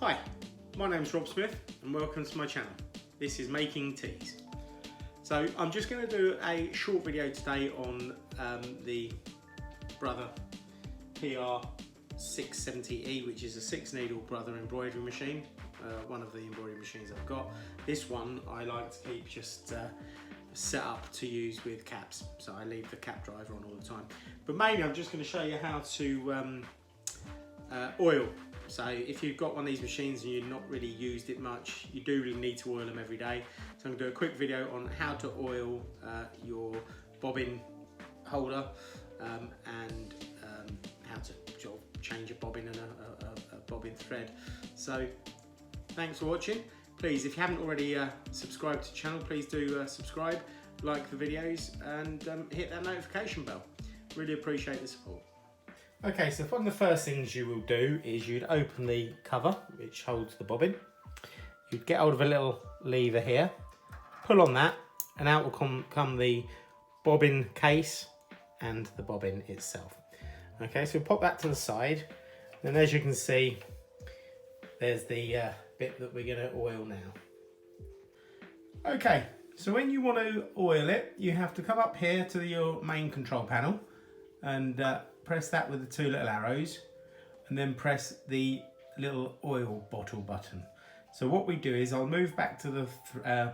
Hi, my name's Rob Smith and welcome to my channel. This is Making Teas. So I'm just going to do a short video today on the Brother PR670E, which is a 6-needle Brother embroidery machine, one of the embroidery machines I've got. This one I like to keep just set up to use with caps, so I leave the cap driver on all the time. But mainly I'm just going to show you how to oil. So if you've got one of these machines and you've not really used it much, you do really need to oil them every day. So I'm going to do a quick video on how to oil your bobbin holder and how to sort of change a bobbin and a bobbin thread. So thanks for watching. Please, if you haven't already subscribed to the channel, please do subscribe, like the videos and hit that notification bell. Really appreciate the support. Okay, so one of the first things you will do is you'd open the cover which holds the bobbin. You'd get hold of a little lever here, pull on that, and out will come the bobbin case and the bobbin itself. Okay, so we'll pop that to the side, and as you can see, there's the bit that we're going to oil now. Okay, so when you want to oil it, you have to come up here to your main control panel and press that with the two little arrows, and then press the little oil bottle button. So what we do is I'll move back to the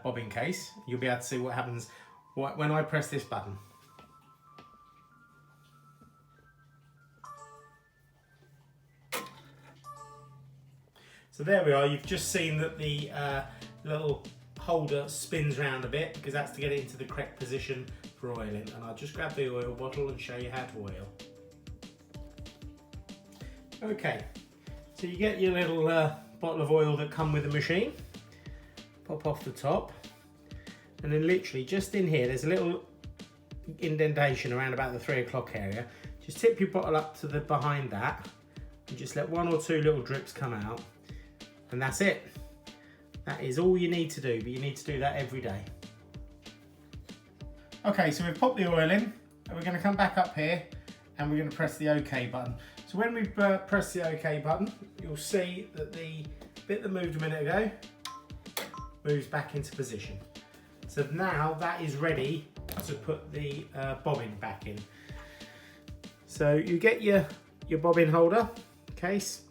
bobbin case. You'll be able to see what happens when I press this button. So there we are, you've just seen that the little holder spins around a bit because that's to get it into the correct position for oiling. And I'll just grab the oil bottle and show you how to oil. Okay, so you get your little bottle of oil that come with the machine, pop off the top, and then literally just in here there's a little indentation around about the 3 o'clock area. Just tip your bottle up to the behind that and just let 1 or 2 little drips come out, and that's it. That is all you need to do, but you need to do that every day. Okay, so we've popped the oil in, and we're going to come back up here and we're going to press the OK button. So when we press the OK button, you'll see that the bit that moved a minute ago moves back into position. So now that is ready to put the bobbin back in. So you get your bobbin holder case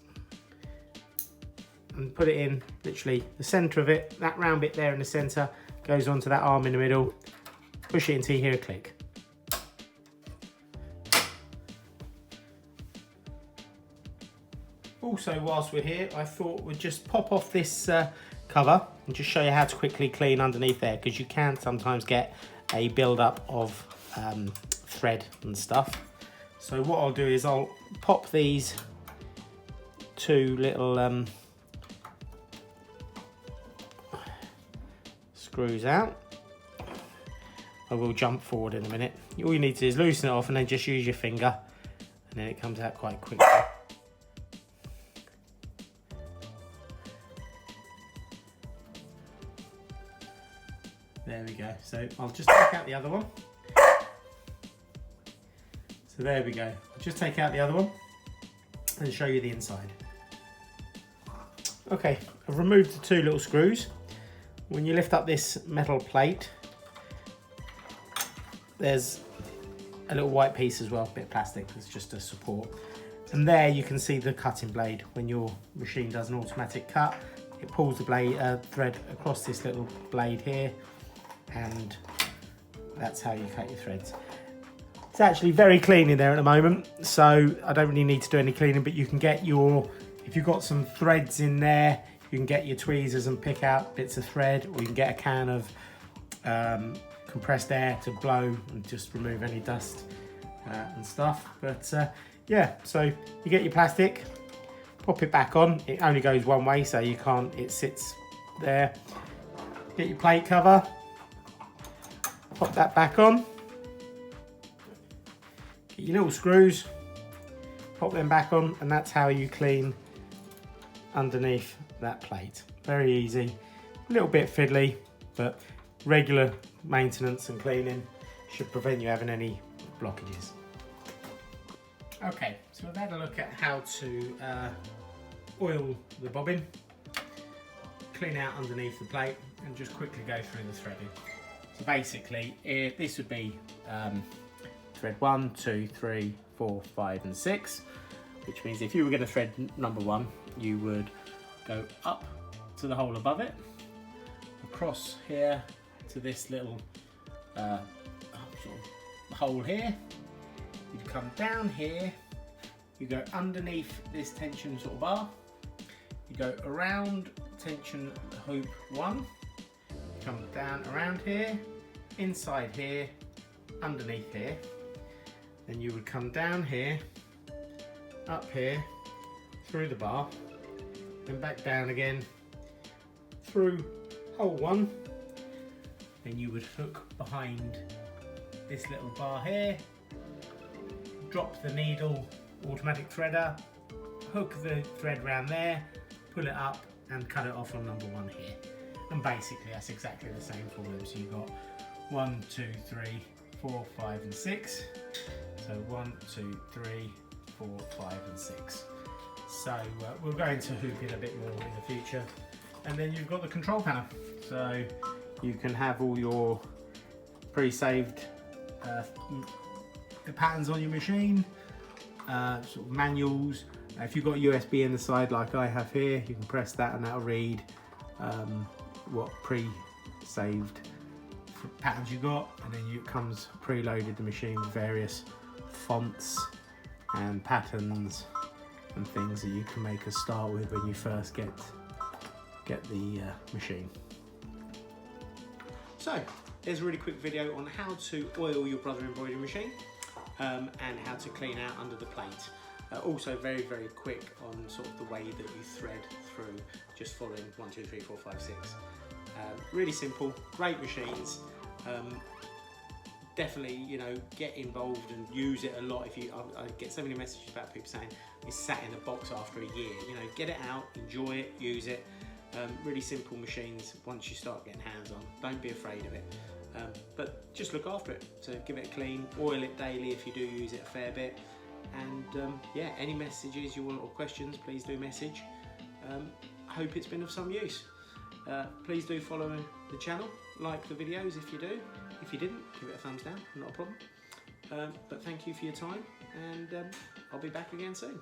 and put it in literally the centre of it. That round bit there in the centre goes onto that arm in the middle. Push it until you hear a click. Also, whilst we're here, I thought we'd just pop off this cover and just show you how to quickly clean underneath there, because you can sometimes get a build-up of thread and stuff. So what I'll do is I'll pop these 2 little screws out. I will jump forward in a minute. All you need to do is loosen it off and then just use your finger, and then it comes out quite quickly. There we go. So I'll just take out the other one. So there we go. I'll just take out the other one and show you the inside. Okay, I've removed the 2 little screws. When you lift up this metal plate, there's a little white piece as well, a bit of plastic, it's just a support. And there you can see the cutting blade. When your machine does an automatic cut, it pulls the blade thread across this little blade here, and that's how you cut your threads. It's actually very clean in there at the moment, so I don't really need to do any cleaning, but you can get if you've got some threads in there, you can get your tweezers and pick out bits of thread, or you can get a can of compressed air to blow and just remove any dust and stuff. But yeah, so you get your plastic, pop it back on. It only goes one way, so you can't, it sits there. Get your plate cover, pop that back on. Get your little screws, pop them back on, and that's how you clean underneath that plate. Very easy, a little bit fiddly, but regular maintenance and cleaning should prevent you having any blockages. Okay, so we've had a look at how to oil the bobbin. clean out underneath the plate and just quickly go through the threading. So basically, this would be thread 1, 2, 3, 4, 5 and 6, which means if you were going to thread number 1, you would go up to the hole above it, across here to this little sort of hole here, you'd come down here, you go underneath this tension sort of bar, you go around tension hoop 1, come down around here, inside here, underneath here, then you would come down here, up here, through the bar, then back down again, through hole 1, then you would hook behind this little bar here, drop the needle automatic threader, hook the thread round there, pull it up and cut it off on number 1 here. And basically that's exactly the same for them. So you've got 1, 2, 3, 4, 5 and 6. So 1, 2, 3, 4, 5 and 6. So we're going to hoop it a bit more in the future. And then you've got the control panel. So you can have all your pre-saved the patterns on your machine, sort of manuals. If you've got USB in the side like I have here, you can press that and that'll read what pre-saved patterns you got, and then it comes preloaded the machine with various fonts and patterns and things that you can make a start with when you first get the machine. So there's a really quick video on how to oil your Brother embroidery machine and how to clean out under the plate. Also very quick on sort of the way that you thread through, just following 1, 2, 3, 4, 5, 6. Really simple, great machines. Definitely, you know, get involved and use it a lot. I get so many messages about people saying it's sat in a box after a year. You know, get it out, enjoy it, use it. Really simple machines once you start getting hands on. Don't be afraid of it. But just look after it. So give it a clean, oil it daily if you do use it a fair bit. And yeah, any messages you want or questions, please do message. I hope it's been of some use. Please do follow the channel, like the videos if you do. If you didn't, give it a thumbs down, not a problem. But thank you for your time, and I'll be back again soon.